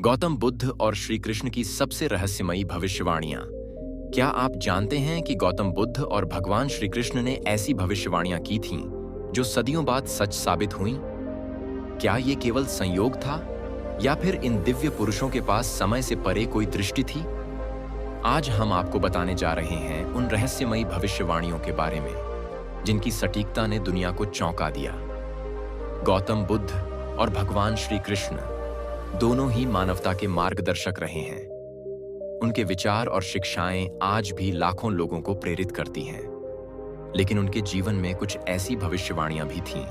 गौतम बुद्ध और श्री कृष्ण की सबसे रहस्यमयी भविष्यवाणियां। क्या आप जानते हैं कि गौतम बुद्ध और भगवान श्री कृष्ण ने ऐसी भविष्यवाणियां की थीं जो सदियों बाद सच साबित हुईं? क्या ये केवल संयोग था या फिर इन दिव्य पुरुषों के पास समय से परे कोई दृष्टि थी? आज हम आपको बताने जा रहे हैं उन रहस्यमयी भविष्यवाणियों के बारे में जिनकी सटीकता ने दुनिया को चौंका दिया। गौतम बुद्ध और भगवान श्री कृष्ण दोनों ही मानवता के मार्गदर्शक रहे हैं। उनके विचार और शिक्षाएं आज भी लाखों लोगों को प्रेरित करती हैं। लेकिन उनके जीवन में कुछ ऐसी भविष्यवाणियां भी थीं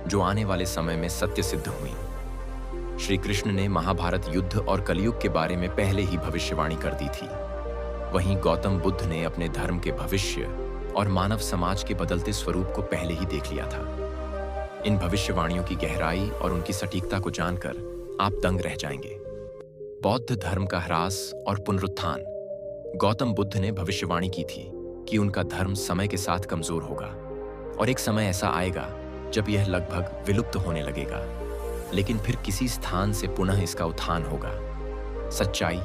जो आने वाले समय में सत्य सिद्ध हुईं। श्री कृष्ण ने महाभारत युद्ध और कलयुग के बारे में पहले ही भविष्यवाणी कर दी थी। वहीं गौतम बुद्ध ने अपने धर्म के भविष्य और मानव समाज के बदलते स्वरूप को पहले ही देख लिया था। इन भविष्यवाणियों की गहराई और उनकी सटीकता को जानकर आप दंग रह जाएंगे। बौद्ध धर्म का ह्रास और पुनरुत्थान। गौतम बुद्ध ने भविष्यवाणी की थी कि उनका धर्म समय के साथ कमजोर होगा और एक समय ऐसा आएगा जब यह लगभग विलुप्त होने लगेगा, लेकिन फिर किसी स्थान से पुनः इसका उत्थान होगा। सच्चाई,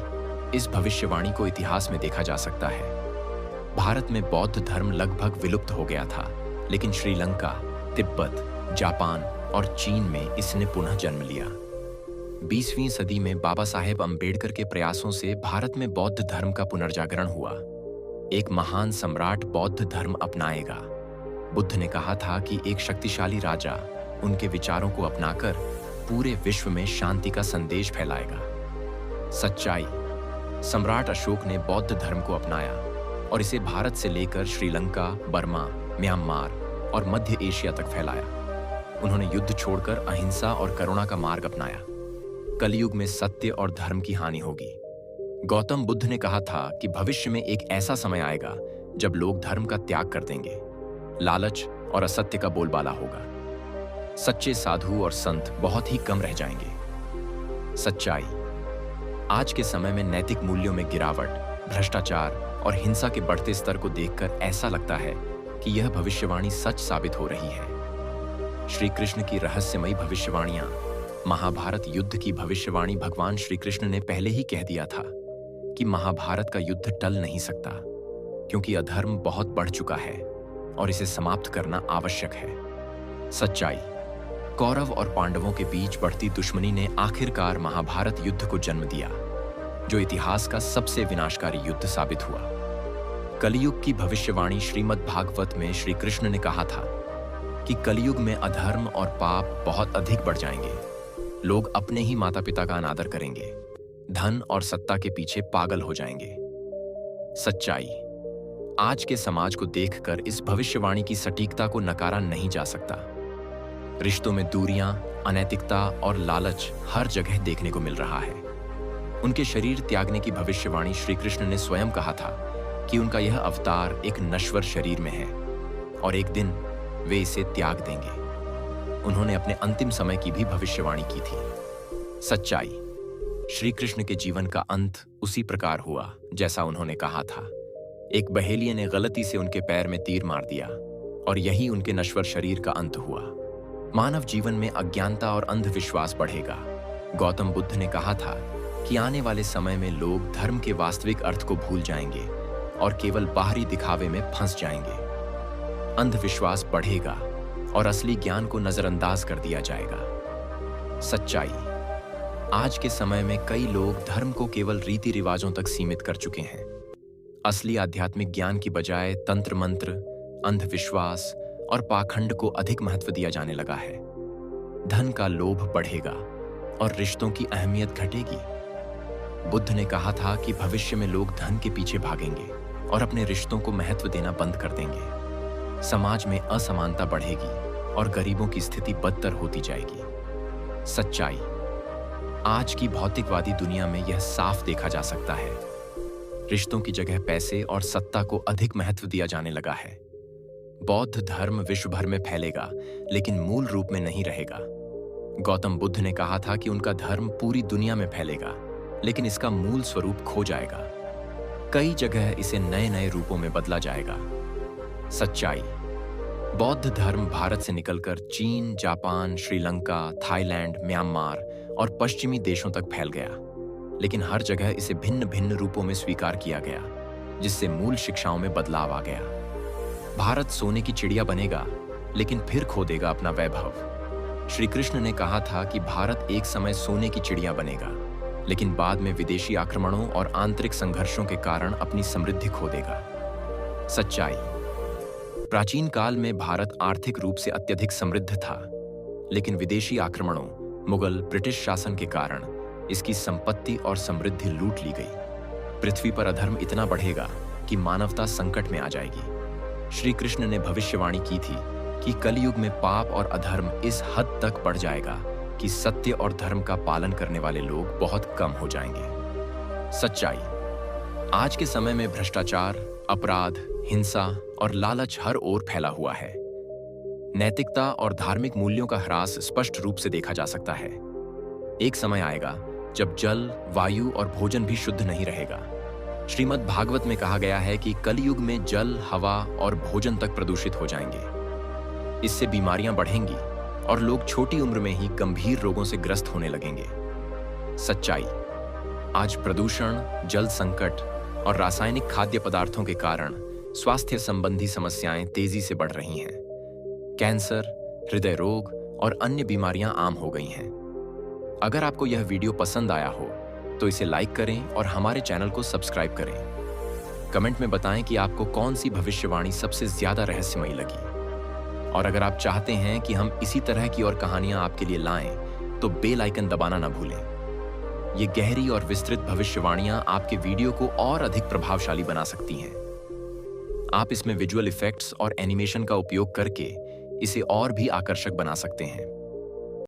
इस भविष्यवाणी को इतिहास में देखा जा सकता है। भारत में बौद्ध धर्म लगभग विलुप्त हो गया था, लेकिन श्रीलंका, तिब्बत, जापान और चीन में इसने पुनः जन्म लिया। 20वीं सदी में बाबा साहेब अम्बेडकर के प्रयासों से भारत में बौद्ध धर्म का पुनर्जागरण हुआ। एक महान सम्राट बौद्ध धर्म अपनाएगा। बुद्ध ने कहा था कि एक शक्तिशाली राजा उनके विचारों को अपनाकर पूरे विश्व में शांति का संदेश फैलाएगा। सच्चाई, सम्राट अशोक ने बौद्ध धर्म को अपनाया और इसे भारत से लेकर श्रीलंका, बर्मा, म्यांमार और मध्य एशिया तक फैलाया। उन्होंने युद्ध छोड़कर अहिंसा और करुणा का मार्ग अपनाया। कलयुग में सत्य और धर्म की हानि होगी। गौतम बुद्ध ने कहा था कि भविष्य में एक ऐसा समय आएगा जब लोग धर्म का त्याग कर देंगे। लालच और असत्य का बोलबाला होगा। सच्चे साधु और संत बहुत ही कम रह जाएंगे। सच्चाई, आज के समय में नैतिक मूल्यों में गिरावट, भ्रष्टाचार और हिंसा के बढ़ते स्तर को देखकर ऐसा लगता है कि यह भविष्यवाणी सच साबित हो रही है। श्री कृष्ण की रहस्यमयी भविष्यवाणियां। महाभारत युद्ध की भविष्यवाणी भगवान श्री कृष्ण ने पहले ही कह दिया था कि महाभारत का युद्ध टल नहीं सकता, क्योंकि अधर्म बहुत बढ़ चुका है और इसे समाप्त करना आवश्यक है। सच्चाई, कौरव और पांडवों के बीच बढ़ती दुश्मनी ने आखिरकार महाभारत युद्ध को जन्म दिया, जो इतिहास का सबसे विनाशकारी युद्ध साबित हुआ। कलयुग की भविष्यवाणी श्रीमद् भागवत में श्री कृष्ण ने कहा था कि कलयुग में अधर्म और पाप बहुत अधिक बढ़ जाएंगे। लोग अपने ही माता पिता का अनादर करेंगे, धन और सत्ता के पीछे पागल हो जाएंगे। सच्चाई, आज के समाज को देखकर इस भविष्यवाणी की सटीकता को नकारा नहीं जा सकता। रिश्तों में दूरियां, अनैतिकता और लालच हर जगह देखने को मिल रहा है। उनके शरीर त्यागने की भविष्यवाणी श्री कृष्ण ने स्वयं कहा था कि उनका यह अवतार एक नश्वर शरीर में है और एक दिन वे इसे त्याग देंगे। उन्होंने अपने अंतिम समय की भी भविष्यवाणी की थी। सच्चाई, श्री कृष्ण के जीवन का अंत उसी प्रकार हुआ जैसा उन्होंने कहा था। एक बहेलिये ने गलती से उनके पैर में तीर मार दिया और यही उनके नश्वर शरीर का अंत हुआ। मानव जीवन में अज्ञानता और अंधविश्वास बढ़ेगा। गौतम बुद्ध ने कहा था कि आने वाले समय में लोग धर्म के वास्तविक अर्थ को भूल जाएंगे और केवल बाहरी दिखावे में फंस जाएंगे। अंधविश्वास बढ़ेगा और असली ज्ञान को नजरअंदाज कर दिया जाएगा। सच्चाई, आज के समय में कई लोग धर्म को केवल रीति रिवाजों तक सीमित कर चुके हैं। असली आध्यात्मिक ज्ञान की बजाय तंत्र मंत्र, अंधविश्वास और पाखंड को अधिक महत्व दिया जाने लगा है। धन का लोभ बढ़ेगा और रिश्तों की अहमियत घटेगी। बुद्ध ने कहा था कि भविष्य में लोग धन के पीछे भागेंगे और अपने रिश्तों को महत्व देना बंद कर देंगे। समाज में असमानता बढ़ेगी और गरीबों की स्थिति बदतर होती जाएगी। सच्चाई, आज की भौतिकवादी दुनिया में यह साफ देखा जा सकता है। रिश्तों की जगह पैसे और सत्ता को अधिक महत्व दिया जाने लगा है। बौद्ध धर्म विश्व भर में फैलेगा, लेकिन मूल रूप में नहीं रहेगा। गौतम बुद्ध ने कहा था कि उनका धर्म पूरी दुनिया में फैलेगा, लेकिन इसका मूल स्वरूप खो जाएगा। कई जगह इसे नए नए रूपों में बदला जाएगा। सच्चाई, बौद्ध धर्म भारत से निकलकर चीन, जापान, श्रीलंका, थाईलैंड, म्यांमार और पश्चिमी देशों तक फैल गया। लेकिन हर जगह इसे भिन्न भिन्न रूपों में स्वीकार किया गया, जिससे मूल शिक्षाओं में बदलाव आ गया। भारत सोने की चिड़िया बनेगा, लेकिन फिर खो देगा अपना वैभव। श्री कृष्ण ने कहा था कि भारत एक समय सोने की चिड़िया बनेगा, लेकिन बाद में विदेशी आक्रमणों और आंतरिक संघर्षों के कारण अपनी समृद्धि खो देगा। सच्चाई: प्राचीन काल में भारत आर्थिक रूप से अत्यधिक समृद्ध था, लेकिन विदेशी आक्रमणों, मुगल, ब्रिटिश शासन के कारण इसकी संपत्ति और समृद्धि लूट ली गई। पृथ्वी पर अधर्म इतना बढ़ेगा कि मानवता संकट में आ जाएगी। श्री कृष्ण ने भविष्यवाणी की थी कि कलयुग में पाप और अधर्म इस हद तक बढ़ जाएगा कि सत्य और धर्म का पालन करने वाले लोग बहुत कम हो जाएंगे। सच्चाई: आज के समय में भ्रष्टाचार, अपराध, हिंसा और लालच हर ओर फैला हुआ है। नैतिकता और धार्मिक मूल्यों का ह्रास स्पष्ट रूप से देखा जा सकता है। एक समय आएगा जब जल, वायु और भोजन भी शुद्ध नहीं रहेगा। श्रीमद् भागवत में कहा गया है कि कलयुग में जल, हवा और भोजन तक प्रदूषित हो जाएंगे। इससे बीमारियां बढ़ेंगी और लोग छोटी उम्र में ही गंभीर रोगों से ग्रस्त होने लगेंगे। सच्चाई: आज प्रदूषण, जल संकट और रासायनिक खाद्य पदार्थों के कारण स्वास्थ्य संबंधी समस्याएं तेजी से बढ़ रही हैं। कैंसर, हृदय रोग और अन्य बीमारियां आम हो गई हैं। अगर आपको यह वीडियो पसंद आया हो तो इसे लाइक करें और हमारे चैनल को सब्सक्राइब करें। कमेंट में बताएं कि आपको कौन सी भविष्यवाणी सबसे ज्यादा रहस्यमयी लगी। और अगर आप चाहते हैं कि हम इसी तरह की और कहानियां आपके लिए लाएं, तो बेल आइकन दबाना ना भूलें। ये गहरी और विस्तृत भविष्यवाणियां आपके वीडियो को और अधिक प्रभावशाली बना सकती हैं। आप इसमें विजुअल इफेक्ट्स और एनिमेशन का उपयोग करके इसे और भी आकर्षक बना सकते हैं।